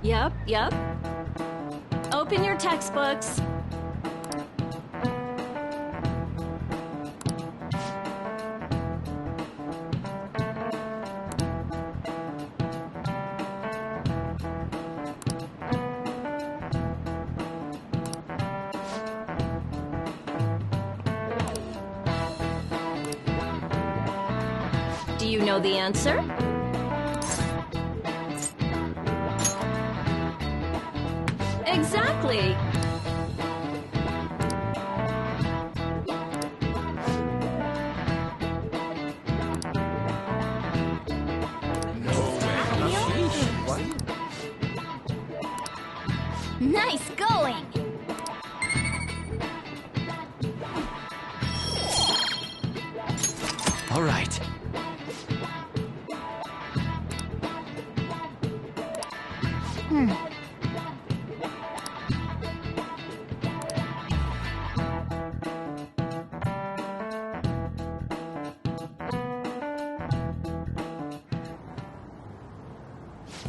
Yep. Open your textbooks. Do you know the answer? Exactly. Nice going! All right.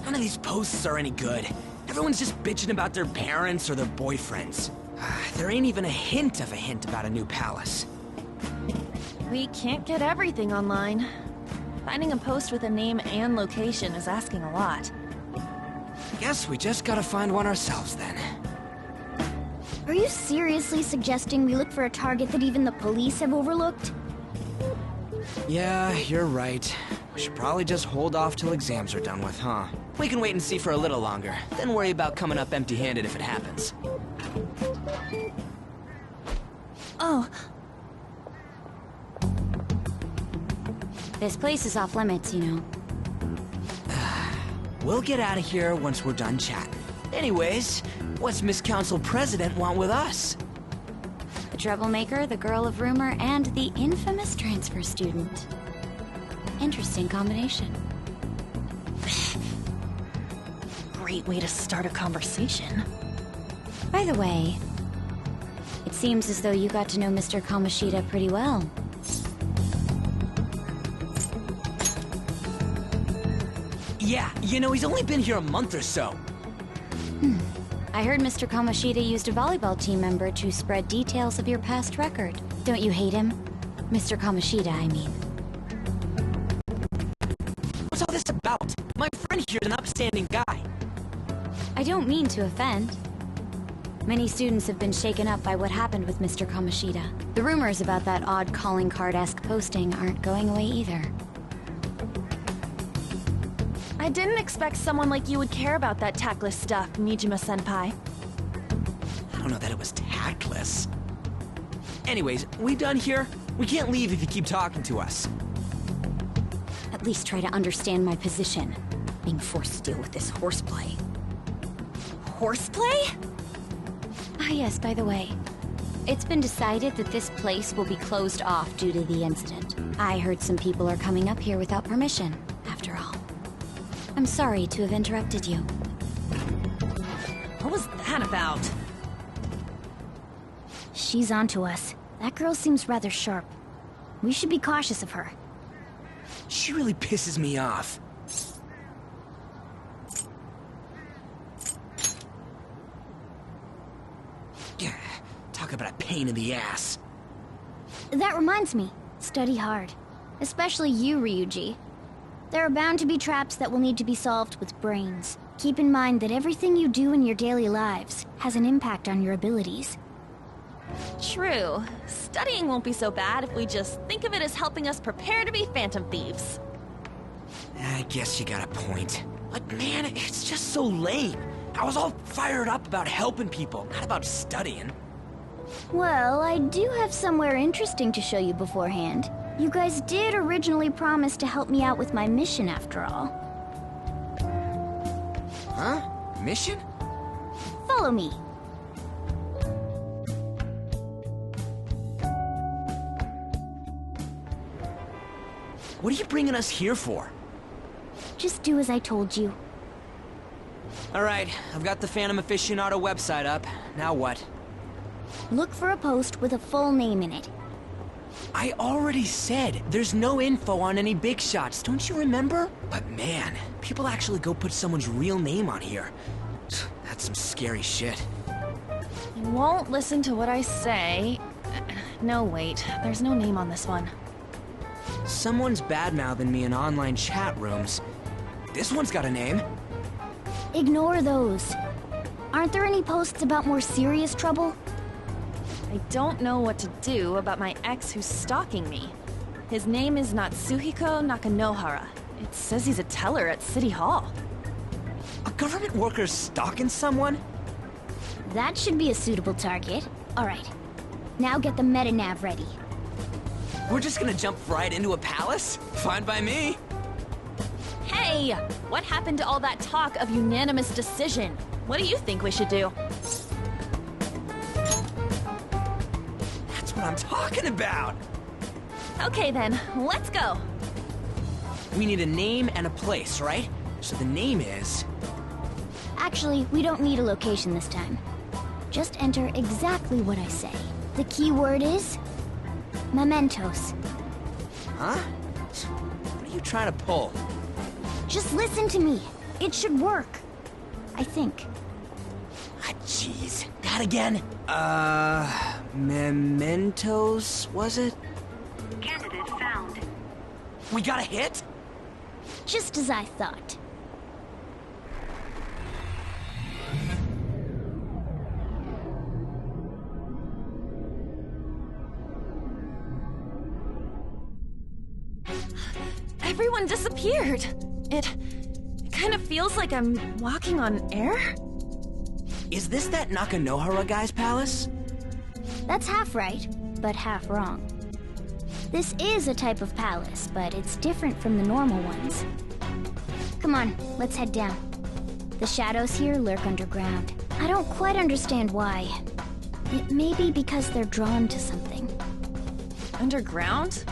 None of these posts are any good. Everyone's just bitching about their parents or their boyfriends. There ain't even a hint about a new palace. We can't get everything online. Finding a post with a name and location is asking a lot. Guess we just gotta find one ourselves then. Are you seriously suggesting we look for a target that even the police have overlooked? Yeah, you're right. We should probably just hold off till exams are done with, huh? We can wait and see for a little longer, then worry about coming up empty-handed if it happens. Oh, This place is off limits, you know. We'll get out of here once we're done chatting. Anyways, what's Miss Council President want with us? The troublemaker, the girl of rumor, and the infamous transfer student. Interesting combination. great way to start a conversation. By the way, it seems as though you got to know Mr. Kamoshida pretty well. Yeah, you know, he's only been here a month or so. I heard Mr. Kamoshida used a volleyball team member to spread details of your past record. Don't you hate him? Mr. Kamoshida, I mean. What's all this about? My friend here's an upstanding guy. I don't mean to offend. Many students have been shaken up by what happened with Mr. Kamoshida. The rumors about that odd calling card-esque posting aren't going away either. I didn't expect someone like you would care about that tactless stuff, Nijima-senpai. I don't know that it was tactless. Anyways, we done here? We can't leave if you keep talking to us. At least try to understand my position. Being forced to deal with this horseplay. Horseplay? Ah yes, by the way. It's been decided that this place will be closed off due to the incident. I heard some people are coming up here without permission, after all. I'm sorry to have interrupted you. What was that about? She's onto us. That girl seems rather sharp. We should be cautious of her. She really pisses me off. Yeah, talk about a pain in the ass. That reminds me, study hard. Especially you, Ryuji. There are bound to be traps that will need to be solved with brains. Keep in mind that everything you do in your daily lives has an impact on your abilities. True. Studying won't be so bad if we just think of it as helping us prepare to be phantom thieves. I guess you got a point. But man, it's just so lame. I was all fired up about helping people, not about studying. Well, I do have somewhere interesting to show you beforehand. You guys did originally promise to help me out with my mission after all. Huh? Mission? Follow me. What are you bringing us here for? Just do as I told you. Alright, I've got the Phantom Aficionado website up. Now what? Look for a post with a full name in it. I already said there's no info on any big shots, don't you remember? But man, people actually go put someone's real name on here. That's some scary shit. You won't listen to what I say. No, wait. There's no name on this one. Someone's bad-mouthing me in online chat rooms. This one's got a name. Ignore those. Aren't there any posts about more serious trouble? I don't know what to do about my ex who's stalking me. His name is Natsuhiko Nakanohara. It says he's a teller at City Hall. A government worker stalking someone? That should be a suitable target. Alright. Now get the meta-nav ready. We're just gonna jump right into a palace? Fine by me. Hey! What happened to all that talk of unanimous decision? What do you think we should do? That's what I'm talking about! Okay then, let's go! We need a name and a place, right? So the name is... Actually, we don't need a location this time. Just enter exactly what I say. The key word is... Mementos. Huh? What are you trying to pull? Just listen to me. It should work. I think. Ah, jeez. That again? Mementos, was it? Candidate found. We got a hit? Just as I thought. Everyone disappeared. It kind of feels like I'm walking on air. Is this that Nakanohara guy's palace? That's half right, but half wrong. This is a type of palace, but it's different from the normal ones. Come on, let's head down. The shadows here lurk underground. I don't quite understand why. It may be because they're drawn to something. Underground?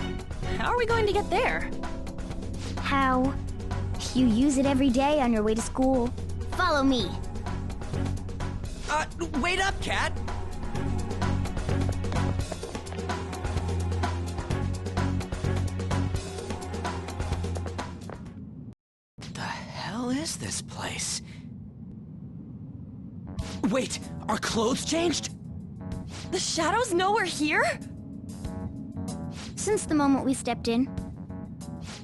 How are we going to get there? How? You use it every day on your way to school. Follow me. Wait up, Cat! The hell is this place? Wait, our clothes changed? The shadows know we're here? Since the moment we stepped in,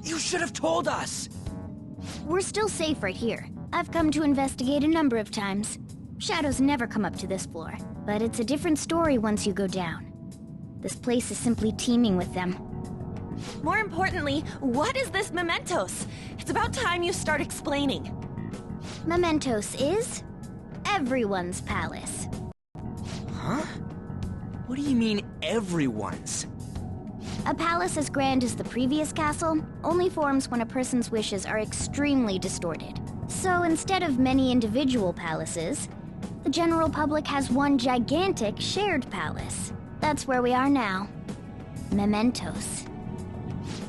You should have told us! we're still safe right here. I've come to investigate a number of times. Shadows never come up to this floor, but it's a different story once you go down. This place is simply teeming with them. More importantly, what is this Mementos? It's about time you start explaining. Mementos is everyone's palace. Huh? What do you mean, everyone's? A palace as grand as the previous castle only forms when a person's wishes are extremely distorted. So instead of many individual palaces, the general public has one gigantic shared palace. That's where we are now. Mementos.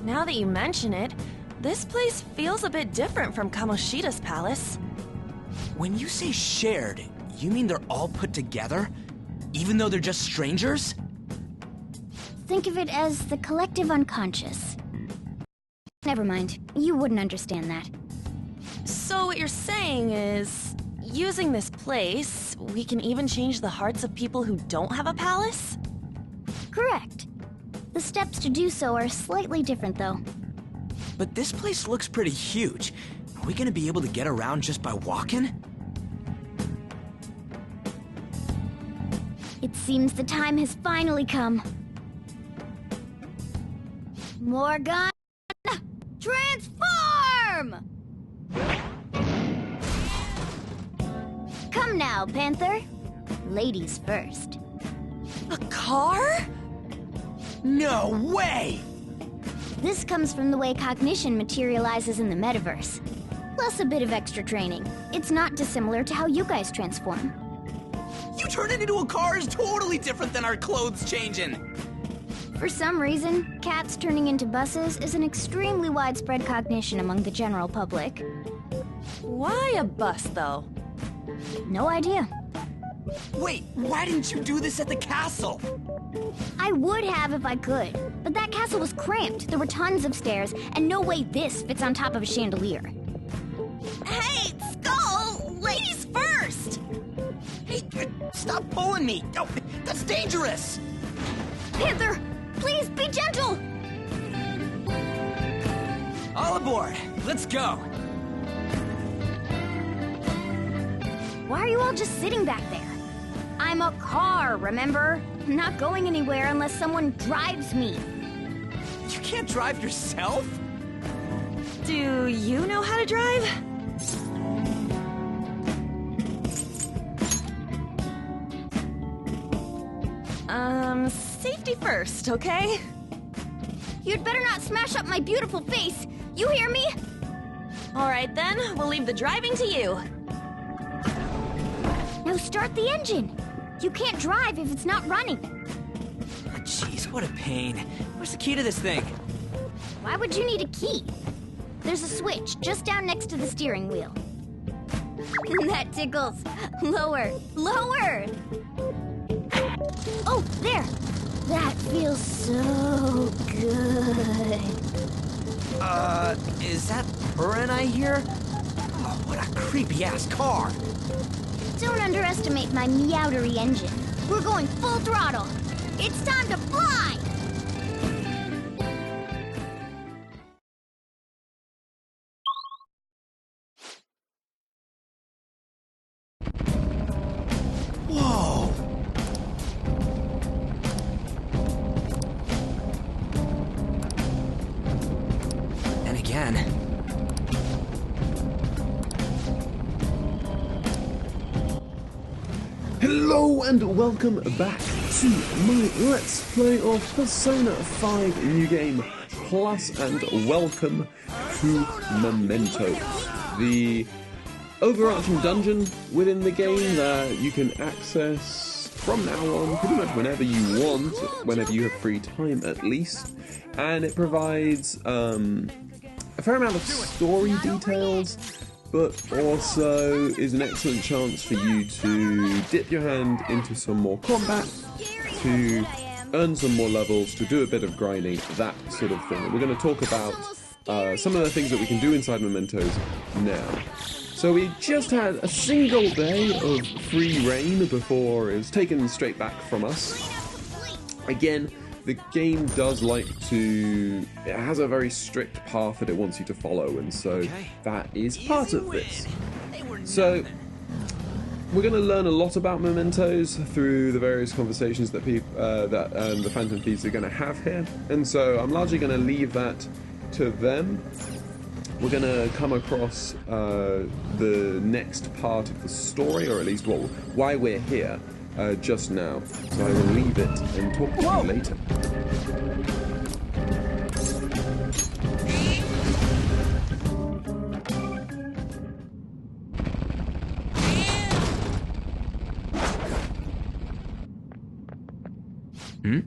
Now that you mention it, this place feels a bit different from Kamoshida's palace. When you say shared, you mean they're all put together? Even though they're just strangers? Think of it as the collective unconscious. Never mind, you wouldn't understand that. So what you're saying is, using this place, we can even change the hearts of people who don't have a palace? Correct. The steps to do so are slightly different, though. But this place looks pretty huge. Are we gonna be able to get around just by walking? It seems the time has finally come. Morgan, transform! Come now, Panther. Ladies first. A car? No way! This comes from the way cognition materializes in the metaverse. Plus a bit of extra training. It's not dissimilar to how you guys transform. You turning into a car is totally different than our clothes changing! For some reason, cats turning into buses is an extremely widespread cognition among the general public. Why a bus, though? No idea. Wait, why didn't you do this at the castle? I would have if I could, but that castle was cramped. There were tons of stairs, and no way this fits on top of a chandelier. Hey, Skull! Ladies first! Stop pulling me! Oh, that's dangerous! Panther, please be gentle! All aboard! Let's go! Why are you all just sitting back there? I'm a car, remember? I'm not going anywhere unless someone drives me. You can't drive yourself? Do you know how to drive? Safety first, okay? You'd better not smash up my beautiful face. You hear me? All right then, we'll leave the driving to you. Now start the engine. You can't drive if it's not running. Oh, jeez, what a pain. Where's the key to this thing? Why would you need a key? There's a switch just down next to the steering wheel. That tickles. Lower, lower! Oh, there! That feels so good. Is that purring I hear? Oh, what a creepy-ass car! Don't underestimate my meowdery engine. We're going full throttle. It's time to fly! Whoa! And again. Hello and welcome back to my Let's Play of Persona 5 New Game Plus, and welcome to Mementos, the overarching dungeon within the game that you can access from now on pretty much whenever you want, whenever you have free time at least, and it provides a fair amount of story details, but also is an excellent chance for you to dip your hand into some more combat, to earn some more levels, to do a bit of grinding, that sort of thing. And we're going to talk about some of the things that we can do inside Mementos now. So we just had a single day of free reign before it was taken straight back from us. Again, the game does like to... it has a very strict path that it wants you to follow, and so that is part of this. So we're going to learn a lot about Mementos through the various conversations that the Phantom Thieves are going to have here, and so I'm largely going to leave that to them. We're going to come across the next part of the story, or at least why we're here, just now. So I will leave it and talk to you later. Hmm?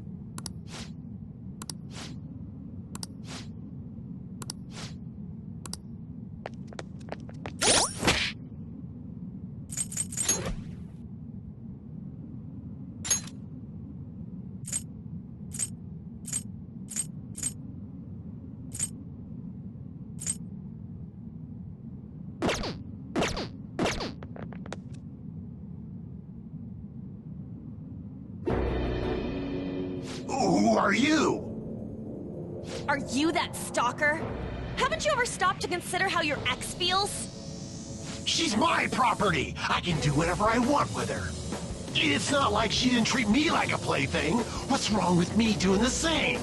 Who are you? Are you that stalker? Haven't you ever stopped to consider how your ex feels? She's my property. I can do whatever I want with her. It's not like she didn't treat me like a plaything. What's wrong with me doing the same?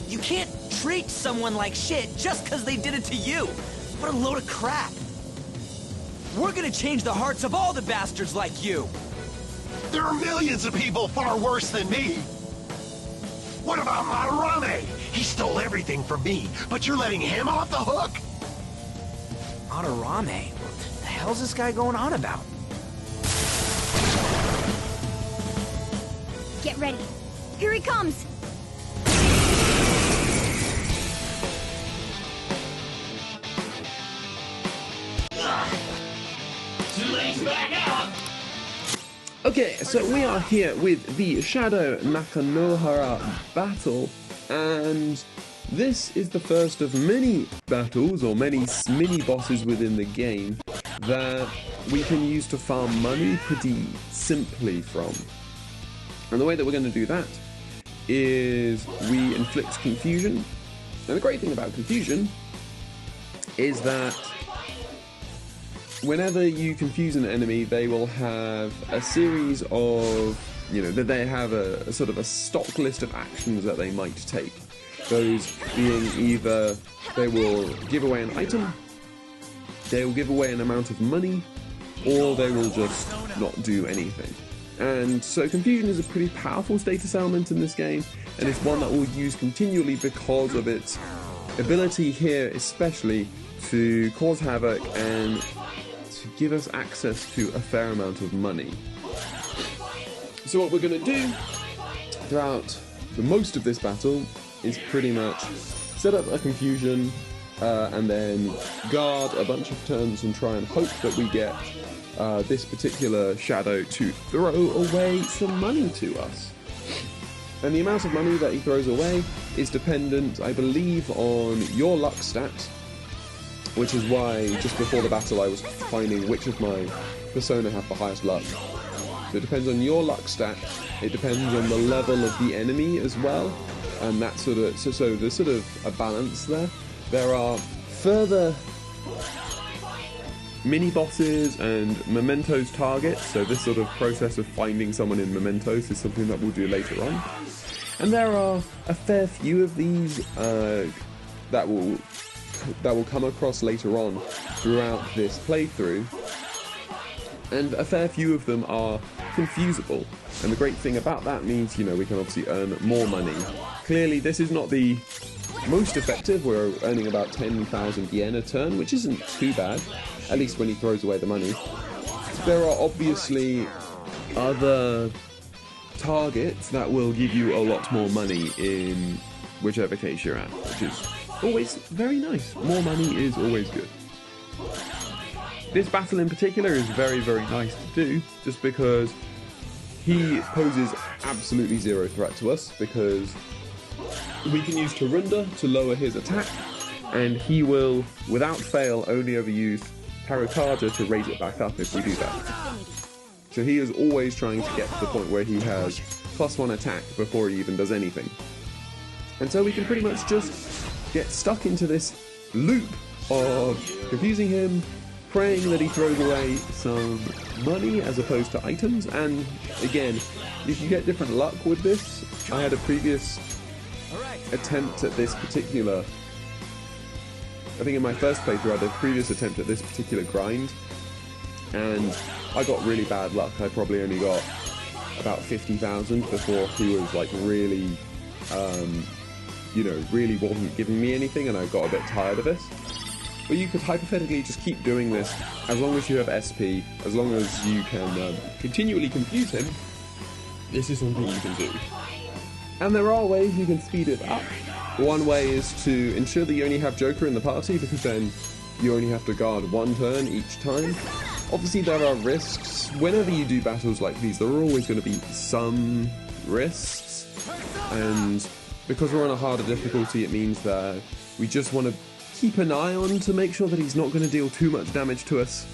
You can't treat someone like shit just because they did it to you. What a load of crap. We're gonna change the hearts of all the bastards like you. There are millions of people far worse than me. What about Madarame? He stole everything from me, but you're letting him off the hook? Madarame? What the hell's this guy going on about? Get ready. Here he comes. Too late to back out. Okay, so we are here with the Shadow Nakanohara battle, and this is the first of many battles, or many mini-bosses within the game, that we can use to farm money pretty simply from. And the way that we're going to do that is we inflict confusion. And the great thing about confusion is that whenever you confuse an enemy, they will have a series of, that they have a sort of a stock list of actions that they might take. Those being either they will give away an item, they will give away an amount of money, or they will just not do anything. And so confusion is a pretty powerful status element in this game, and it's one that we'll use continually because of its ability here especially to cause havoc and to give us access to a fair amount of money. So what we're going to do throughout the most of this battle is pretty much set up a confusion and then guard a bunch of turns and try and hope that we get this particular shadow to throw away some money to us. And the amount of money that he throws away is dependent, I believe, on your luck stat, which is why just before the battle I was finding which of my persona have the highest luck. So it depends on your luck stat, it depends on the level of the enemy as well, and that sort of, so there's sort of a balance there. There are further mini-bosses and Mementos targets, so this sort of process of finding someone in Mementos is something that we'll do later on. And there are a fair few of these that will come across later on throughout this playthrough, and a fair few of them are confusable. And the great thing about that means, we can obviously earn more money. Clearly, this is not the most effective. We're earning about 10,000 yen a turn, which isn't too bad, at least when he throws away the money. There are obviously other targets that will give you a lot more money in whichever case you're at, which is always very nice. More money is always good. This battle in particular is very, very nice to do, just because he poses absolutely zero threat to us, because we can use Tarunda to lower his attack, and he will, without fail, only ever use Parakaja to raise it back up if we do that. So he is always trying to get to the point where he has +1 attack before he even does anything. And so we can pretty much just get stuck into this loop of confusing him, praying that he throws away some money as opposed to items, and again, you can get different luck with this. I had a previous attempt at this particular, I think in my first playthrough I had a previous attempt at this particular grind, and I got really bad luck. I probably only got about 50,000 before he was like really, really wasn't giving me anything, and I got a bit tired of it. But you could hypothetically just keep doing this as long as you have SP, as long as you can continually confuse him. This is something you can do. And there are ways you can speed it up. One way is to ensure that you only have Joker in the party, because then you only have to guard 1 turn each time. Obviously there are risks. Whenever you do battles like these, there are always going to be some risks. And because we're on a harder difficulty, it means that we just want to keep an eye on to make sure that he's not going to deal too much damage to us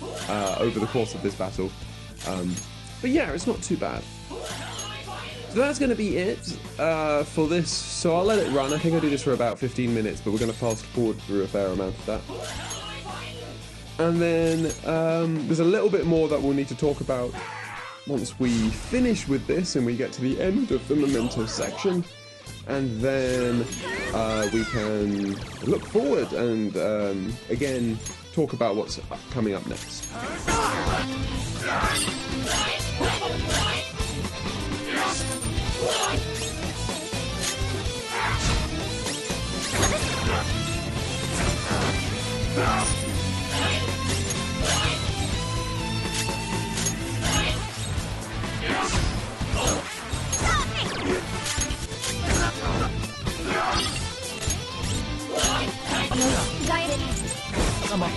over the course of this battle. But yeah, it's not too bad. So that's going to be it for this. So I'll let it run. I think I do this for about 15 minutes, but we're going to fast forward through a fair amount of that. And then there's a little bit more that we'll need to talk about once we finish with this and we get to the end of the Mementos section. And then we can look forward and, again, talk about what's coming up next. Come on.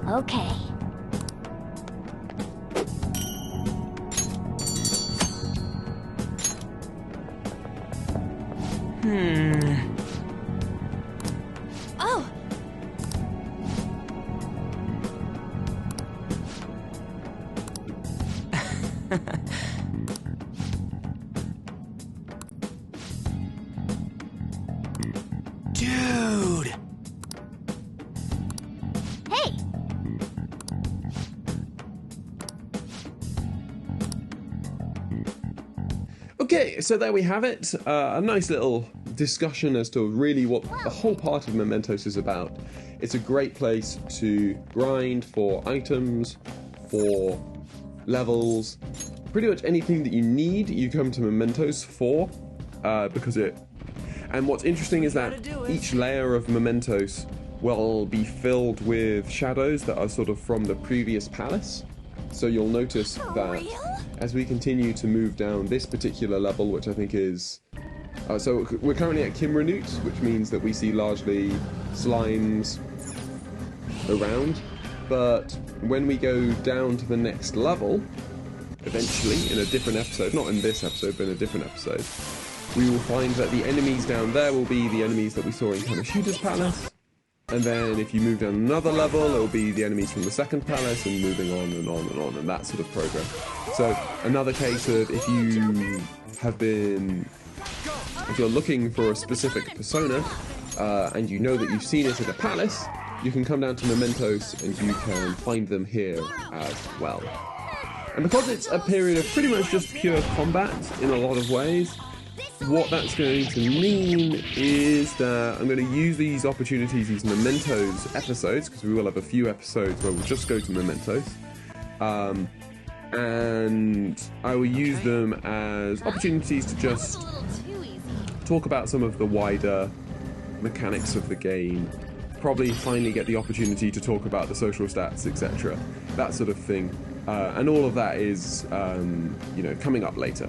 Okay. Oh! Dude! Hey! Okay, so there we have it. A nice little discussion as to really what the whole part of Mementos is about. It's a great place to grind for items, for levels, pretty much anything that you need, you come to Mementos for, because it... And what's interesting is that each layer of Mementos will be filled with shadows that are sort of from the previous palace. So you'll notice that as we continue to move down this particular level, which I think is... so we're currently at Kimranut, which means that we see largely slimes around. But when we go down to the next level, eventually, in a different episode, not in this episode, but in a different episode, we will find that the enemies down there will be the enemies that we saw in Kamoshida's palace. And then if you move down another level, it will be the enemies from the second palace, and moving on and on and on, and that sort of progress. So another case of if you have been, if you're looking for a specific persona, and you know that you've seen it at a palace, you can come down to Mementos and you can find them here as well. And because it's a period of pretty much just pure combat in a lot of ways, what that's going to mean is that I'm going to use these opportunities, these Mementos episodes, because we will have a few episodes where we'll just go to Mementos, and I will use them as opportunities to just talk about some of the wider mechanics of the game, probably finally get the opportunity to talk about the social stats, etc., that sort of thing, and all of that is, you know, coming up later.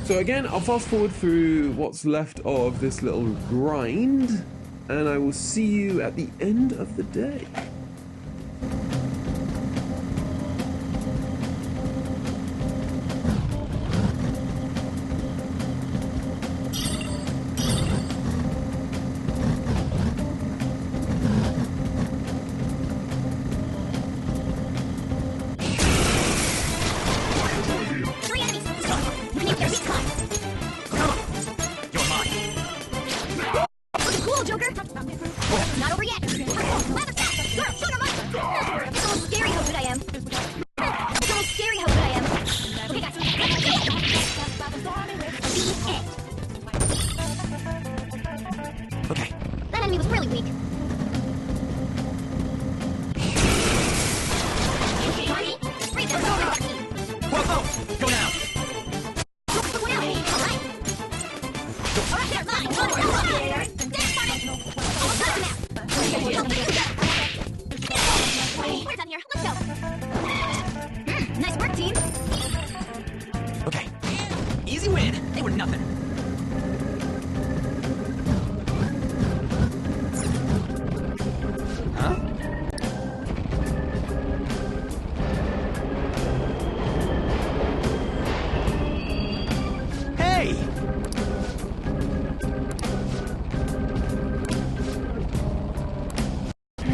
So again, I'll fast forward through what's left of this little grind, and I will see you at the end of the day. Not over yet. anywhere down here. Let's go. Nice work, team. Okay. Easy win. They were nothing. Huh? Hey!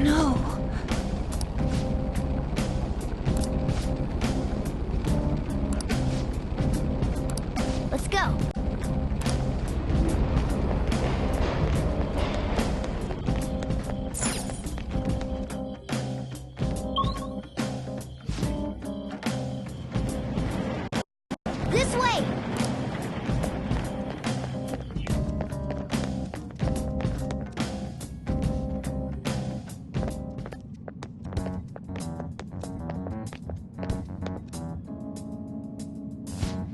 No. Let's go. This way!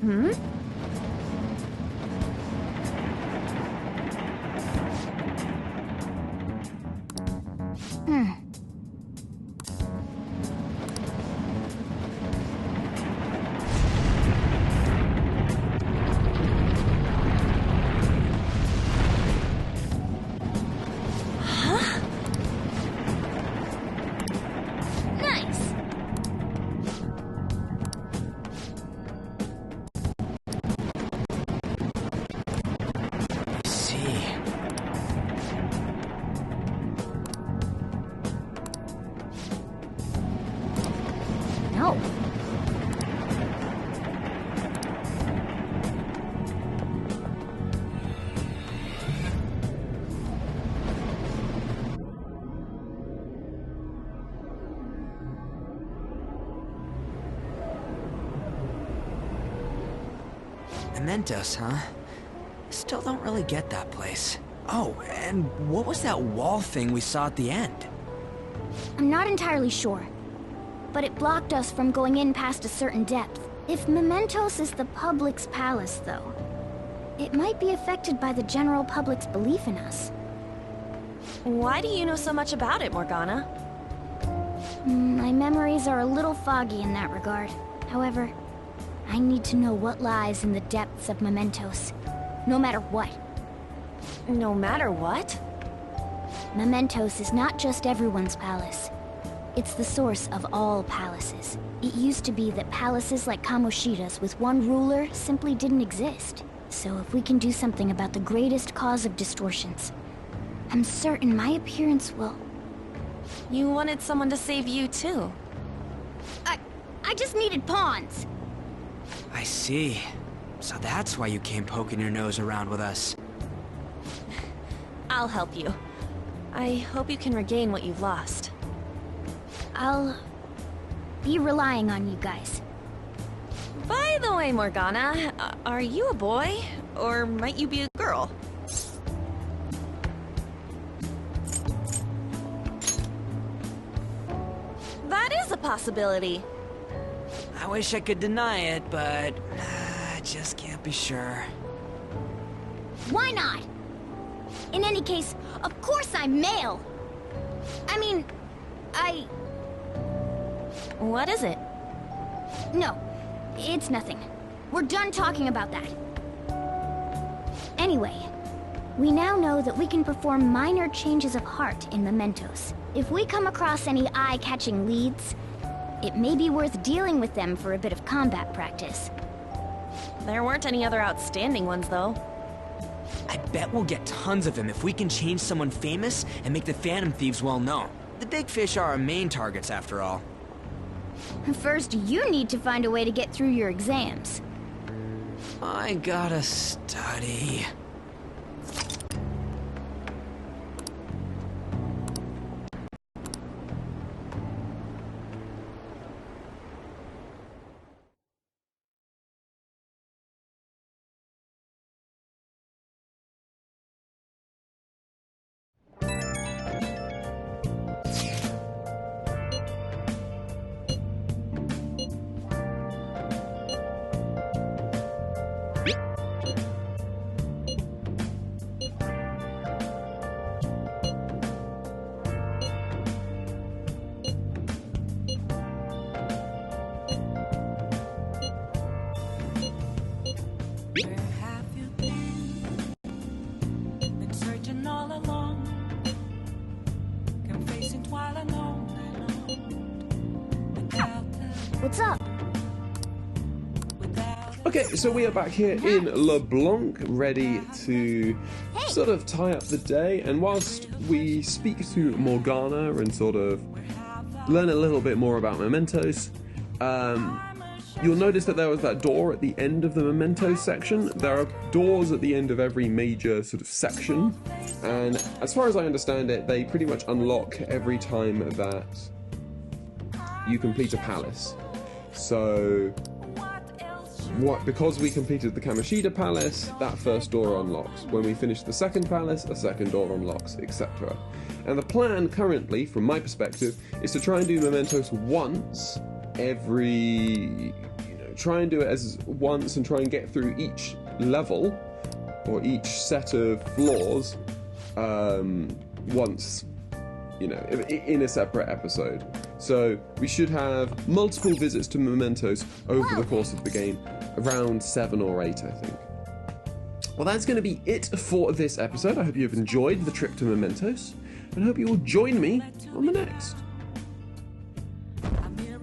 Hmm? Nice! I see. No. Mementos, huh? Still don't really get that place. Oh, and what was that wall thing we saw at the end? I'm not entirely sure, but it blocked us from going in past a certain depth. If Mementos is the public's palace, though, it might be affected by the general public's belief in us. Why do you know so much about it, Morgana? My memories are a little foggy in that regard. However, I need to know what lies in the depths of Mementos, no matter what. No matter what? Mementos is not just everyone's palace. It's the source of all palaces. It used to be that palaces like Kamoshida's with one ruler simply didn't exist. So if we can do something about the greatest cause of distortions, I'm certain my appearance will... You wanted someone to save you, too. I just needed pawns! I see. So that's why you came poking your nose around with us. I'll help you. I hope you can regain what you've lost. I'll... be relying on you guys. By the way, Morgana, are you a boy? Or might you be a girl? That is a possibility. I wish I could deny it, but I just can't be sure. Why not? In any case, of course I'm male! I mean, What is it? No, it's nothing. We're done talking about that. Anyway, we now know that we can perform minor changes of heart in Mementos. If we come across any eye-catching leads, it may be worth dealing with them for a bit of combat practice. There weren't any other outstanding ones, though. I bet we'll get tons of them if we can change someone famous and make the Phantom Thieves well known. The big fish are our main targets, after all. First, you need to find a way to get through your exams. I gotta study. What's up? Okay, so we are back here in LeBlanc, ready to sort of tie up the day, and whilst we speak to Morgana and sort of learn a little bit more about Mementos, you'll notice that there was that door at the end of the Mementos section. There are doors at the end of every major sort of section, and as far as I understand it, they pretty much unlock every time that you complete a palace. So because we completed the Kamoshida Palace, that first door unlocks. When we finish the second palace, a second door unlocks, etc. And the plan currently, from my perspective, is to try and do Mementos once every... try and do it as once and try and get through each level, or each set of floors, once, in a separate episode. So we should have multiple visits to Mementos over the course of the game, around 7 or 8, I think. Well, that's going to be it for this episode. I hope you've enjoyed the trip to Mementos, and I hope you will join me on the next.